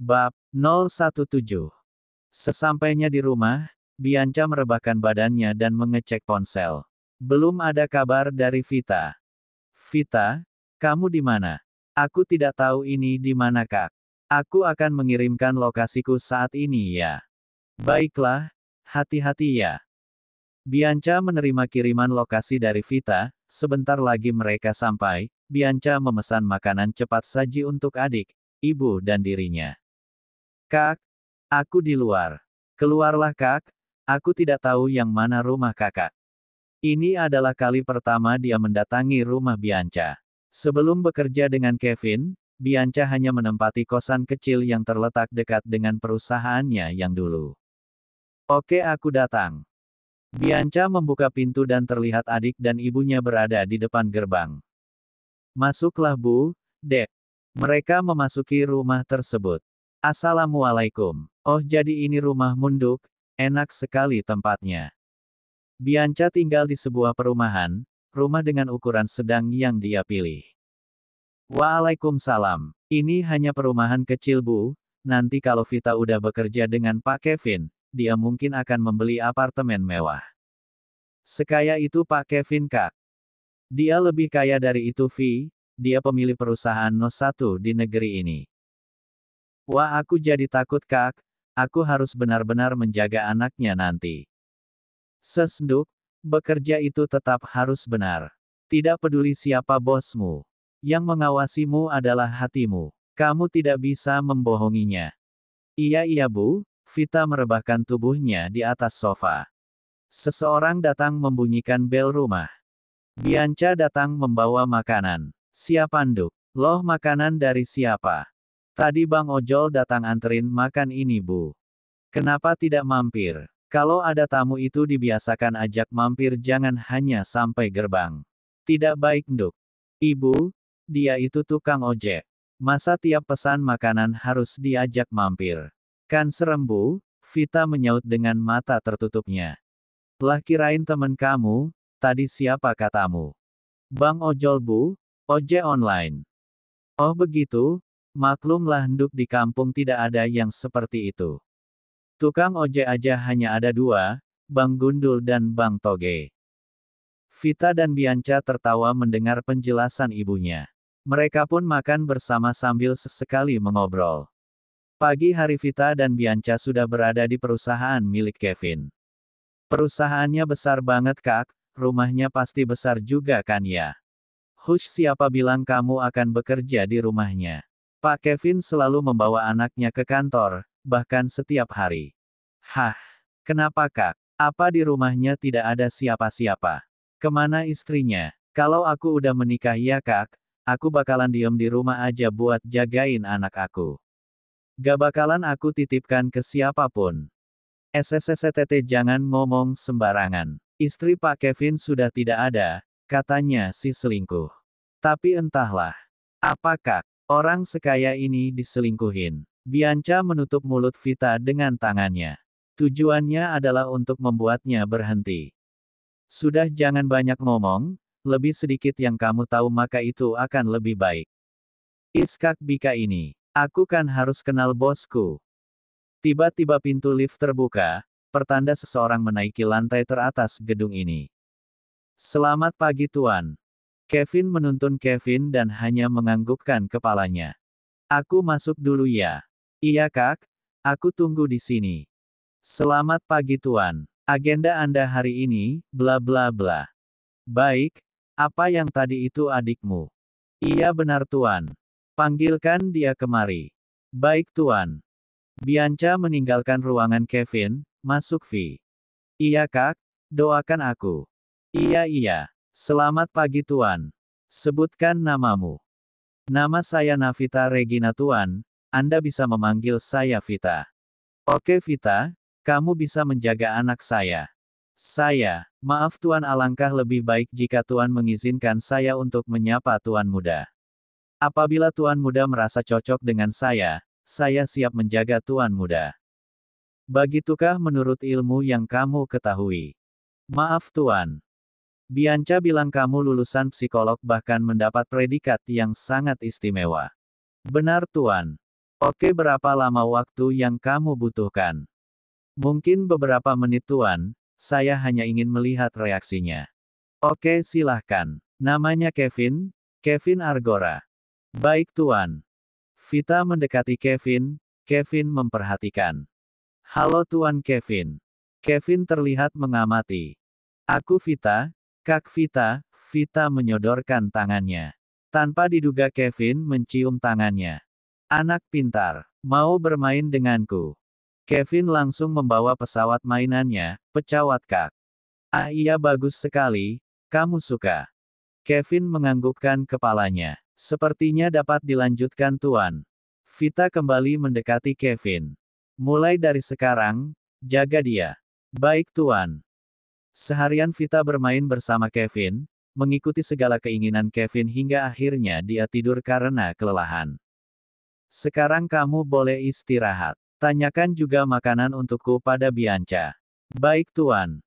Bab 017. Sesampainya di rumah, Bianca merebahkan badannya dan mengecek ponsel. Belum ada kabar dari Vita. Vita, kamu di mana? Aku tidak tahu ini di mana, Kak. Aku akan mengirimkan lokasiku saat ini ya. Baiklah, hati-hati ya. Bianca menerima kiriman lokasi dari Vita. Sebentar lagi mereka sampai. Bianca memesan makanan cepat saji untuk adik, ibu dan dirinya. Kak, aku di luar. Keluarlah, Kak. Aku tidak tahu yang mana rumah Kakak. Ini adalah kali pertama dia mendatangi rumah Bianca. Sebelum bekerja dengan Kevin, Bianca hanya menempati kosan kecil yang terletak dekat dengan perusahaannya yang dulu. Oke, aku datang. Bianca membuka pintu dan terlihat adik dan ibunya berada di depan gerbang. Masuklah, Bu, Dek. Mereka memasuki rumah tersebut. Assalamualaikum. Oh, jadi ini rumah Munduk, enak sekali tempatnya. Bianca tinggal di sebuah perumahan, rumah dengan ukuran sedang yang dia pilih. Waalaikumsalam. Ini hanya perumahan kecil, Bu. Nanti kalau Vita udah bekerja dengan Pak Kevin, dia mungkin akan membeli apartemen mewah. Sekaya itu Pak Kevin, Kak. Dia lebih kaya dari itu, Vi. Dia pemilik perusahaan No. 1 di negeri ini. Wah, aku jadi takut, Kak. Aku harus benar-benar menjaga anaknya nanti. Sesnduk, bekerja itu tetap harus benar. Tidak peduli siapa bosmu. Yang mengawasimu adalah hatimu. Kamu tidak bisa membohonginya. Iya, Bu. Vita merebahkan tubuhnya di atas sofa. Seseorang datang membunyikan bel rumah. Bianca datang membawa makanan. Siapa, Nduk? Loh, makanan dari siapa? Tadi Bang Ojol datang anterin makan ini, Bu. Kenapa tidak mampir? Kalau ada tamu itu dibiasakan ajak mampir, jangan hanya sampai gerbang. Tidak baik, Nduk. Ibu, dia itu tukang ojek. Masa tiap pesan makanan harus diajak mampir? Kan serem, Bu. Vita menyaut dengan mata tertutupnya. Lah, kirain temen kamu. Tadi siapa katamu? Bang Ojol, Bu. Ojek online. Oh begitu? Maklumlah, Nduk, di kampung tidak ada yang seperti itu. Tukang ojek aja hanya ada dua, Bang Gundul dan Bang Toge. Vita dan Bianca tertawa mendengar penjelasan ibunya. Mereka pun makan bersama sambil sesekali mengobrol. Pagi hari Vita dan Bianca sudah berada di perusahaan milik Kevin. Perusahaannya besar banget, Kak. Rumahnya pasti besar juga kan ya? Hush, siapa bilang kamu akan bekerja di rumahnya? Pak Kevin selalu membawa anaknya ke kantor, bahkan setiap hari. Hah? Kenapa, Kak? Apa di rumahnya tidak ada siapa-siapa? Kemana istrinya? Kalau aku udah menikah ya, Kak, aku bakalan diem di rumah aja buat jagain anak aku. Gak bakalan aku titipkan ke siapapun. SSSTT, jangan ngomong sembarangan. Istri Pak Kevin sudah tidak ada, katanya si selingkuh. Tapi entahlah. Apa, Kak? Orang sekaya ini diselingkuhin. Bianca menutup mulut Vita dengan tangannya. Tujuannya adalah untuk membuatnya berhenti. Sudah, jangan banyak ngomong, lebih sedikit yang kamu tahu maka itu akan lebih baik. Iskak Bika ini. Aku kan harus kenal bosku. Tiba-tiba pintu lift terbuka, pertanda seseorang menaiki lantai teratas gedung ini. Selamat pagi, Tuan. Kevin menuntun Kevin dan hanya menganggukkan kepalanya. Aku masuk dulu ya. Iya, Kak. Aku tunggu di sini. Selamat pagi, Tuan. Agenda Anda hari ini, bla bla bla. Baik. Apa yang tadi itu adikmu? Iya benar, Tuan. Panggilkan dia kemari. Baik, Tuan. Bianca meninggalkan ruangan Kevin, masuk Vi. Iya, Kak. Doakan aku. Iya. Selamat pagi, Tuan. Sebutkan namamu. Nama saya Navita Regina, Tuan. Anda bisa memanggil saya Vita. Oke, Vita. Kamu bisa menjaga anak saya. Maaf Tuan, alangkah lebih baik jika Tuan mengizinkan saya untuk menyapa Tuan Muda. Apabila Tuan Muda merasa cocok dengan saya siap menjaga Tuan Muda. Begitukah menurut ilmu yang kamu ketahui? Maaf Tuan. Bianca bilang kamu lulusan psikolog bahkan mendapat predikat yang sangat istimewa. Benar, Tuan. Oke, berapa lama waktu yang kamu butuhkan? Mungkin beberapa menit Tuan, saya hanya ingin melihat reaksinya. Oke, silahkan. Namanya Kevin, Kevin Argora. Baik Tuan. Vita mendekati Kevin, Kevin memperhatikan. Halo Tuan Kevin. Kevin terlihat mengamati. Aku Vita, Kak Vita, Vita menyodorkan tangannya. Tanpa diduga Kevin mencium tangannya. Anak pintar, mau bermain denganku? Kevin langsung membawa pesawat mainannya, pesawat Kak. Ah iya bagus sekali, kamu suka. Kevin menganggukkan kepalanya. Sepertinya dapat dilanjutkan Tuan. Vita kembali mendekati Kevin. Mulai dari sekarang, jaga dia. Baik Tuan. Seharian Vita bermain bersama Kevin, mengikuti segala keinginan Kevin hingga akhirnya dia tidur karena kelelahan. Sekarang kamu boleh istirahat. Tanyakan juga makanan untukku pada Bianca. Baik Tuan.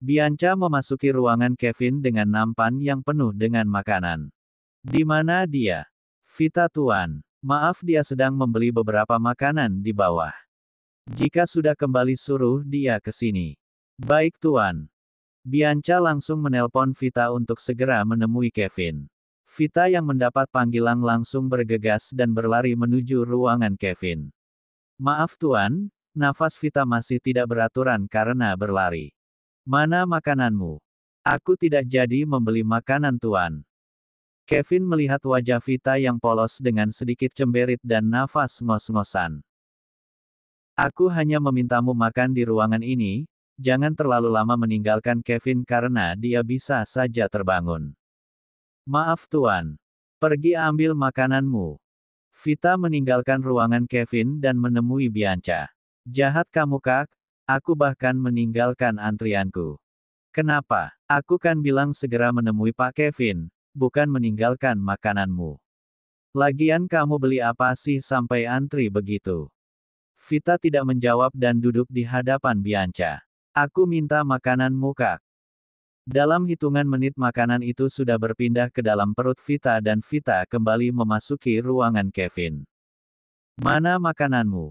Bianca memasuki ruangan Kevin dengan nampan yang penuh dengan makanan. Di mana dia? Vita Tuan. Maaf dia sedang membeli beberapa makanan di bawah. Jika sudah kembali suruh dia ke sini. Baik Tuan. Bianca langsung menelpon Vita untuk segera menemui Kevin. Vita yang mendapat panggilan langsung bergegas dan berlari menuju ruangan Kevin. Maaf Tuan, nafas Vita masih tidak beraturan karena berlari. Mana makananmu? Aku tidak jadi membeli makanan Tuan. Kevin melihat wajah Vita yang polos dengan sedikit cemberit dan nafas ngos-ngosan. Aku hanya memintamu makan di ruangan ini, jangan terlalu lama meninggalkan Kevin karena dia bisa saja terbangun. Maaf Tuan. Pergi ambil makananmu. Vita meninggalkan ruangan Kevin dan menemui Bianca. Jahat kamu Kak, aku bahkan meninggalkan antrianku. Kenapa? Aku kan bilang segera menemui Pak Kevin, bukan meninggalkan makananmu. Lagian kamu beli apa sih sampai antri begitu? Vita tidak menjawab dan duduk di hadapan Bianca. Aku minta makananmu Kak. Dalam hitungan menit makanan itu sudah berpindah ke dalam perut Vita dan Vita kembali memasuki ruangan Kevin. Mana makananmu?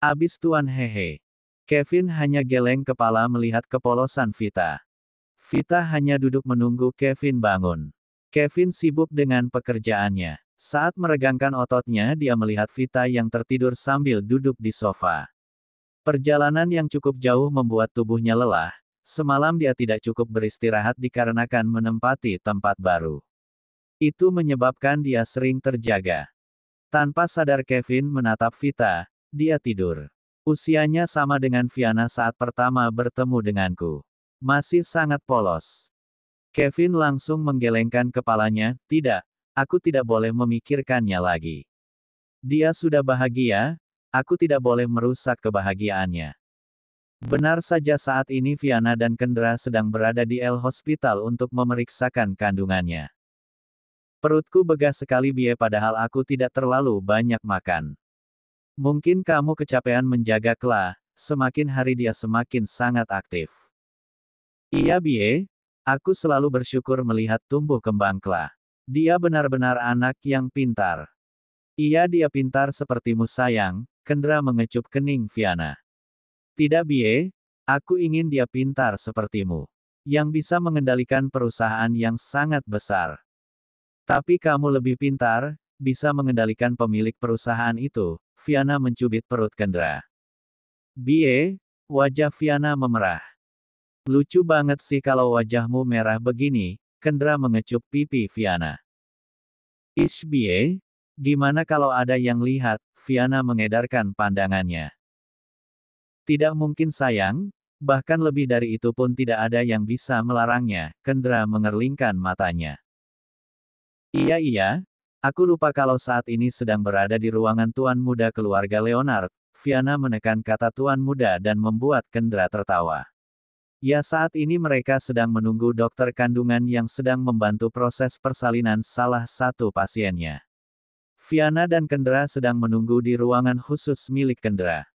Abis Tuan hehe. Kevin hanya geleng kepala melihat kepolosan Vita. Vita hanya duduk menunggu Kevin bangun. Kevin sibuk dengan pekerjaannya. Saat meregangkan ototnya dia melihat Vita yang tertidur sambil duduk di sofa. Perjalanan yang cukup jauh membuat tubuhnya lelah. Semalam dia tidak cukup beristirahat dikarenakan menempati tempat baru. Itu menyebabkan dia sering terjaga. Tanpa sadar Kevin menatap Vita, dia tidur. Usianya sama dengan Viana saat pertama bertemu denganku. Masih sangat polos. Kevin langsung menggelengkan kepalanya, tidak, aku tidak boleh memikirkannya lagi. Dia sudah bahagia, aku tidak boleh merusak kebahagiaannya. Benar saja saat ini Viana dan Kendra sedang berada di L Hospital untuk memeriksakan kandungannya. Perutku begas sekali Bie padahal aku tidak terlalu banyak makan. Mungkin kamu kecapean menjaga Kla, semakin hari dia semakin sangat aktif. Iya Bie, aku selalu bersyukur melihat tumbuh kembang Kla. Dia benar-benar anak yang pintar. Iya dia pintar sepertimu sayang, Kendra mengecup kening Viana. Tidak Bie, aku ingin dia pintar sepertimu. Yang bisa mengendalikan perusahaan yang sangat besar. Tapi kamu lebih pintar, bisa mengendalikan pemilik perusahaan itu, Viana mencubit perut Kendra. Bie, wajah Viana memerah. Lucu banget sih kalau wajahmu merah begini, Kendra mengecup pipi Viana. Ish Bie, gimana kalau ada yang lihat, Viana mengedarkan pandangannya. Tidak mungkin sayang, bahkan lebih dari itu pun tidak ada yang bisa melarangnya, Kendra mengerlingkan matanya. Iya, aku lupa kalau saat ini sedang berada di ruangan tuan muda keluarga Leonard, Viana menekan kata tuan muda dan membuat Kendra tertawa. Ya saat ini mereka sedang menunggu dokter kandungan yang sedang membantu proses persalinan salah satu pasiennya. Viana dan Kendra sedang menunggu di ruangan khusus milik Kendra.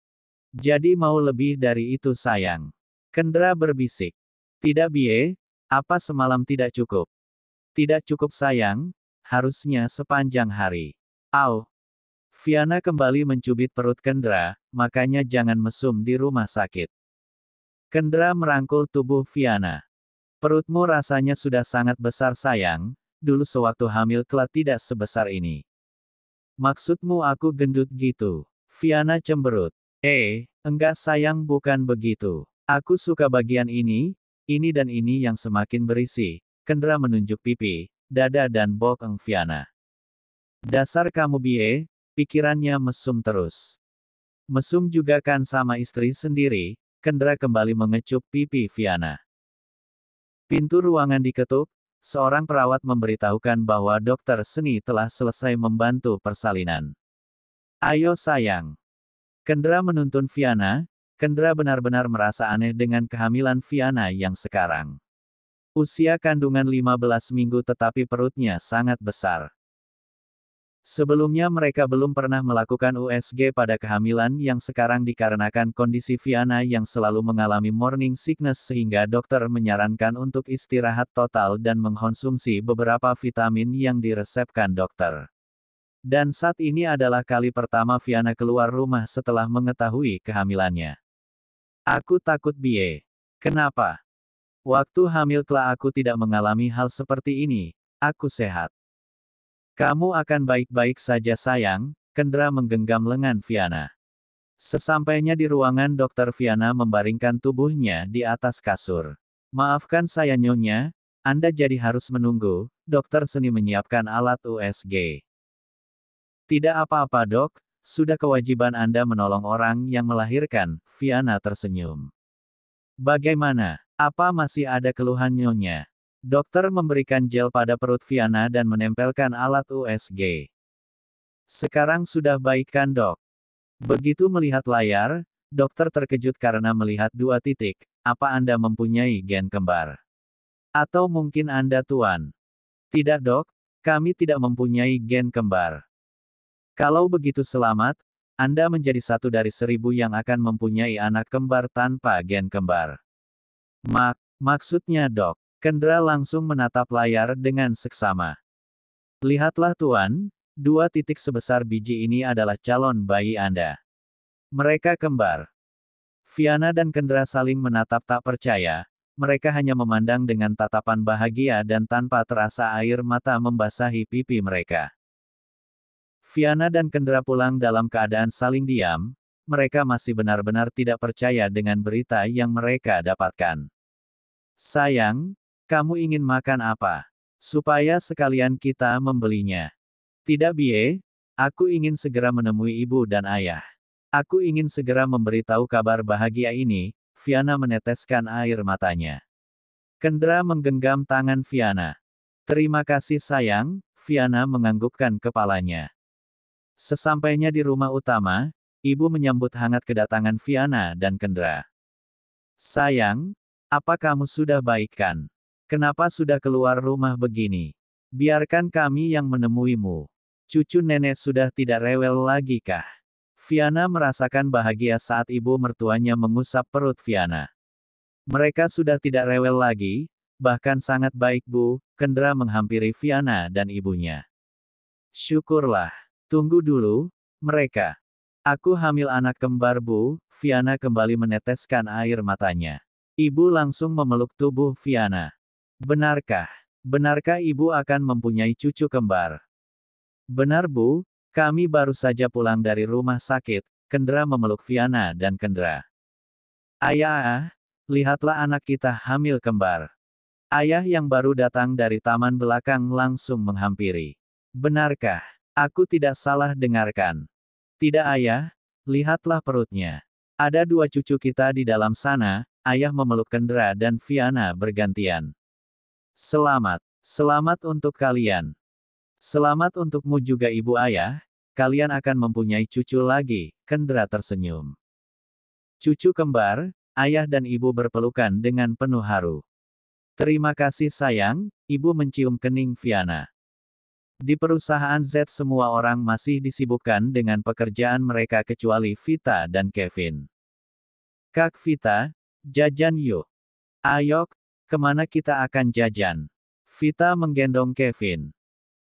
Jadi mau lebih dari itu sayang. Kendra berbisik. Tidak Bie, apa semalam tidak cukup? Tidak cukup sayang, harusnya sepanjang hari. Au. Fiana kembali mencubit perut Kendra, makanya jangan mesum di rumah sakit. Kendra merangkul tubuh Fiana. Perutmu rasanya sudah sangat besar sayang, dulu sewaktu hamil kelak tidak sebesar ini. Maksudmu aku gendut gitu? Fiana cemberut. Enggak sayang bukan begitu. Aku suka bagian ini dan ini yang semakin berisi. Kendra menunjuk pipi, dada dan bokong Fiana. Dasar kamu bie, pikirannya mesum terus. Mesum juga kan sama istri sendiri, Kendra kembali mengecup pipi Fiana. Pintu ruangan diketuk, seorang perawat memberitahukan bahwa dokter Seni telah selesai membantu persalinan. Ayo sayang. Kendra menuntun Fiana. Kendra benar-benar merasa aneh dengan kehamilan Fiana yang sekarang. Usia kandungan 15 minggu tetapi perutnya sangat besar. Sebelumnya mereka belum pernah melakukan USG pada kehamilan yang sekarang dikarenakan kondisi Fiana yang selalu mengalami morning sickness sehingga dokter menyarankan untuk istirahat total dan mengkonsumsi beberapa vitamin yang diresepkan dokter. Dan saat ini adalah kali pertama Fiana keluar rumah setelah mengetahui kehamilannya. Aku takut bie. Kenapa? Waktu hamil kelak aku tidak mengalami hal seperti ini, aku sehat. Kamu akan baik-baik saja sayang, Kendra menggenggam lengan Fiana. Sesampainya di ruangan dokter Fiana membaringkan tubuhnya di atas kasur. Maafkan saya nyonya, Anda jadi harus menunggu, dokter Seni menyiapkan alat USG. Tidak apa-apa dok, sudah kewajiban Anda menolong orang yang melahirkan, Fiana tersenyum. Bagaimana? Apa masih ada keluhan nyonya? Dokter memberikan gel pada perut Fiana dan menempelkan alat USG. Sekarang sudah baik kan dok? Begitu melihat layar, dokter terkejut karena melihat 2 titik. Apa Anda mempunyai gen kembar? Atau mungkin Anda tuan? Tidak dok, kami tidak mempunyai gen kembar. Kalau begitu selamat, Anda menjadi satu dari 1000 yang akan mempunyai anak kembar tanpa gen kembar. Maksudnya dok? Kendra langsung menatap layar dengan seksama. Lihatlah tuan, 2 titik sebesar biji ini adalah calon bayi Anda. Mereka kembar. Fiana dan Kendra saling menatap tak percaya, mereka hanya memandang dengan tatapan bahagia dan tanpa terasa air mata membasahi pipi mereka. Fiana dan Kendra pulang dalam keadaan saling diam, mereka masih benar-benar tidak percaya dengan berita yang mereka dapatkan. Sayang, kamu ingin makan apa? Supaya sekalian kita membelinya. Tidak bie, aku ingin segera menemui ibu dan ayah. Aku ingin segera memberitahu kabar bahagia ini, Fiana meneteskan air matanya. Kendra menggenggam tangan Fiana. Terima kasih sayang, Fiana menganggukkan kepalanya. Sesampainya di rumah utama, ibu menyambut hangat kedatangan Fiana dan Kendra. Sayang, apa kamu sudah baik kan? Kenapa sudah keluar rumah begini? Biarkan kami yang menemuimu. Cucu nenek sudah tidak rewel lagi kah? Fiana merasakan bahagia saat ibu mertuanya mengusap perut Fiana. Mereka sudah tidak rewel lagi, bahkan sangat baik bu, Kendra menghampiri Fiana dan ibunya. Syukurlah. Tunggu dulu, mereka. Aku hamil anak kembar bu, Fiana kembali meneteskan air matanya. Ibu langsung memeluk tubuh Fiana. Benarkah? Benarkah ibu akan mempunyai cucu kembar? Benar bu, kami baru saja pulang dari rumah sakit, Kendra memeluk Fiana dan Kendra. Ayah, lihatlah anak kita hamil kembar. Ayah yang baru datang dari taman belakang langsung menghampiri. Benarkah? Aku tidak salah dengarkan. Tidak ayah, lihatlah perutnya. Ada 2 cucu kita di dalam sana, ayah memeluk Kendra dan Fiana bergantian. Selamat. Selamat untuk kalian. Selamat untukmu juga ibu ayah, kalian akan mempunyai cucu lagi, Kendra tersenyum. Cucu kembar, ayah dan ibu berpelukan dengan penuh haru. Terima kasih sayang, ibu mencium kening Fiana. Di perusahaan Z semua orang masih disibukkan dengan pekerjaan mereka kecuali Vita dan Kevin. Kak Vita, jajan yuk. Ayo, kemana kita akan jajan? Vita menggendong Kevin.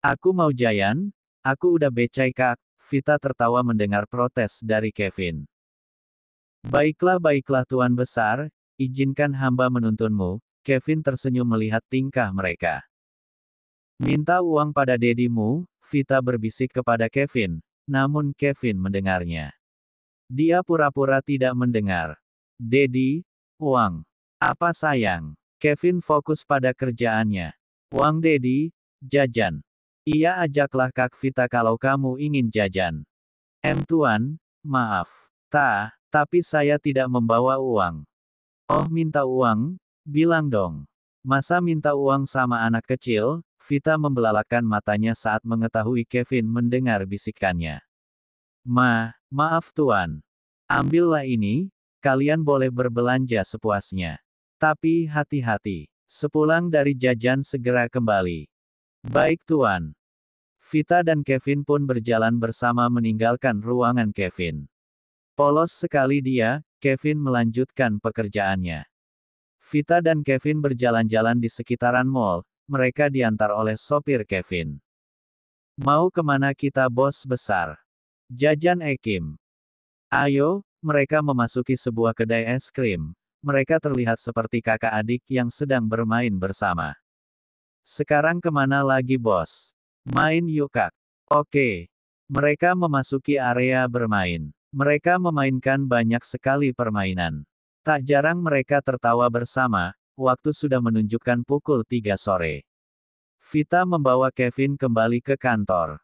Aku mau jayan, aku udah becai kak, Vita tertawa mendengar protes dari Kevin. Baiklah Tuan Besar, izinkan hamba menuntunmu. Kevin tersenyum melihat tingkah mereka. Minta uang pada dedimu, Vita berbisik kepada Kevin, namun Kevin mendengarnya. Dia pura-pura tidak mendengar. Dedi, uang. Apa sayang? Kevin fokus pada kerjaannya. Uang Dedi, jajan. Iya ajaklah Kak Vita kalau kamu ingin jajan. Tuan, maaf. Tapi saya tidak membawa uang. Oh minta uang? Bilang dong. Masa minta uang sama anak kecil? Vita membelalakkan matanya saat mengetahui Kevin mendengar bisikannya. Maaf Tuan. Ambillah ini, kalian boleh berbelanja sepuasnya. Tapi hati-hati. Sepulang dari jajan segera kembali. Baik Tuan. Vita dan Kevin pun berjalan bersama meninggalkan ruangan Kevin. Polos sekali dia, Kevin melanjutkan pekerjaannya. Vita dan Kevin berjalan-jalan di sekitaran mall, mereka diantar oleh sopir Kevin. Mau kemana kita bos besar? Jajan Kim. Ayo, mereka memasuki sebuah kedai es krim. Mereka terlihat seperti kakak adik yang sedang bermain bersama. Sekarang kemana lagi bos? Main yuk kak. Oke. Mereka memasuki area bermain. Mereka memainkan banyak sekali permainan. Tak jarang mereka tertawa bersama, waktu sudah menunjukkan pukul 3 sore. Vita membawa Kevin kembali ke kantor.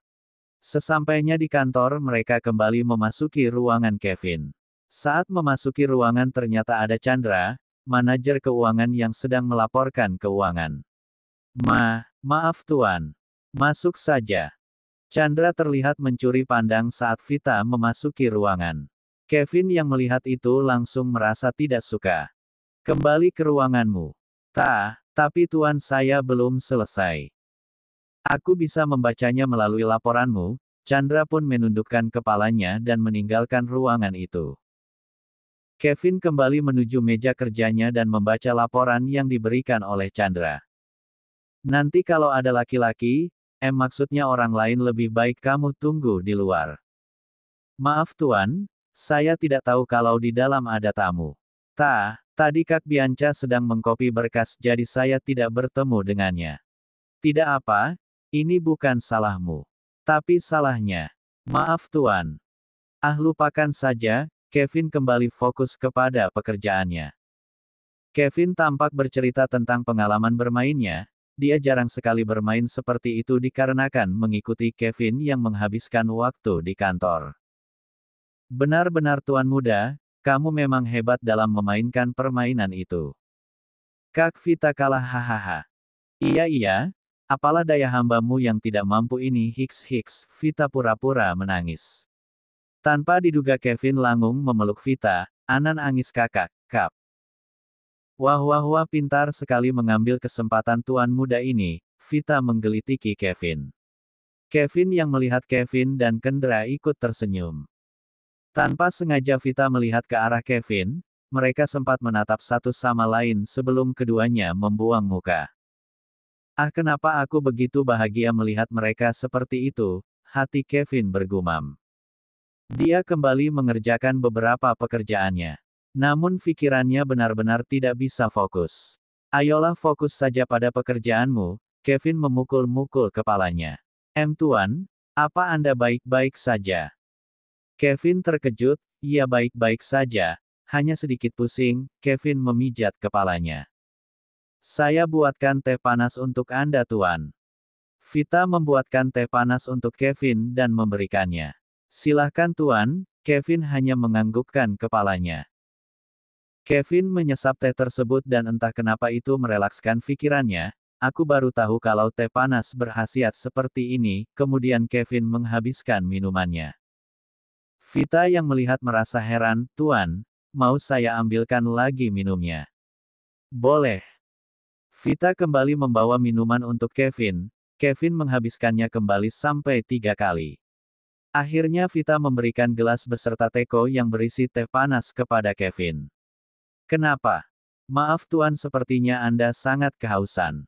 Sesampainya di kantor mereka kembali memasuki ruangan Kevin. Saat memasuki ruangan ternyata ada Chandra, manajer keuangan yang sedang melaporkan keuangan. Maaf Tuan. Masuk saja. Chandra terlihat mencuri pandang saat Vita memasuki ruangan. Kevin yang melihat itu langsung merasa tidak suka. Kembali ke ruanganmu. Tapi Tuan saya belum selesai. Aku bisa membacanya melalui laporanmu. Chandra pun menundukkan kepalanya dan meninggalkan ruangan itu. Kevin kembali menuju meja kerjanya dan membaca laporan yang diberikan oleh Chandra. Nanti kalau ada laki-laki, maksudnya orang lain lebih baik kamu tunggu di luar. Maaf Tuan, saya tidak tahu kalau di dalam ada tamu. Tadi Kak Bianca sedang mengkopi berkas jadi saya tidak bertemu dengannya. Tidak apa, ini bukan salahmu. Tapi salahnya. Maaf Tuan. Lupakan saja, Kevin kembali fokus kepada pekerjaannya. Kevin tampak bercerita tentang pengalaman bermainnya, dia jarang sekali bermain seperti itu dikarenakan mengikuti Kevin yang menghabiskan waktu di kantor. Benar-benar Tuan muda, kamu memang hebat dalam memainkan permainan itu. Kak Vita kalah hahaha. Iya, apalah daya hambamu yang tidak mampu ini hiks, Vita pura-pura menangis. Tanpa diduga Kevin langsung memeluk Vita, Anan angis kakak, kap. Wah pintar sekali mengambil kesempatan tuan muda ini, Vita menggelitiki Kevin. Kevin yang melihat Kevin dan Kendra ikut tersenyum. Tanpa sengaja Vita melihat ke arah Kevin, mereka sempat menatap satu sama lain sebelum keduanya membuang muka. Kenapa aku begitu bahagia melihat mereka seperti itu, hati Kevin bergumam. Dia kembali mengerjakan beberapa pekerjaannya. Namun pikirannya benar-benar tidak bisa fokus. Ayolah fokus saja pada pekerjaanmu, Kevin memukul-mukul kepalanya. Tuan, apa Anda baik-baik saja? Kevin terkejut, iya baik-baik saja, hanya sedikit pusing, Kevin memijat kepalanya. Saya buatkan teh panas untuk Anda Tuan. Vita membuatkan teh panas untuk Kevin dan memberikannya. Silahkan Tuan, Kevin hanya menganggukkan kepalanya. Kevin menyesap teh tersebut dan entah kenapa itu merelakskan pikirannya, aku baru tahu kalau teh panas berkhasiat seperti ini, kemudian Kevin menghabiskan minumannya. Vita yang melihat merasa heran, Tuan, mau saya ambilkan lagi minumnya? Boleh. Vita kembali membawa minuman untuk Kevin, Kevin menghabiskannya kembali sampai 3 kali. Akhirnya Vita memberikan gelas beserta teko yang berisi teh panas kepada Kevin. Kenapa? Maaf Tuan sepertinya Anda sangat kehausan.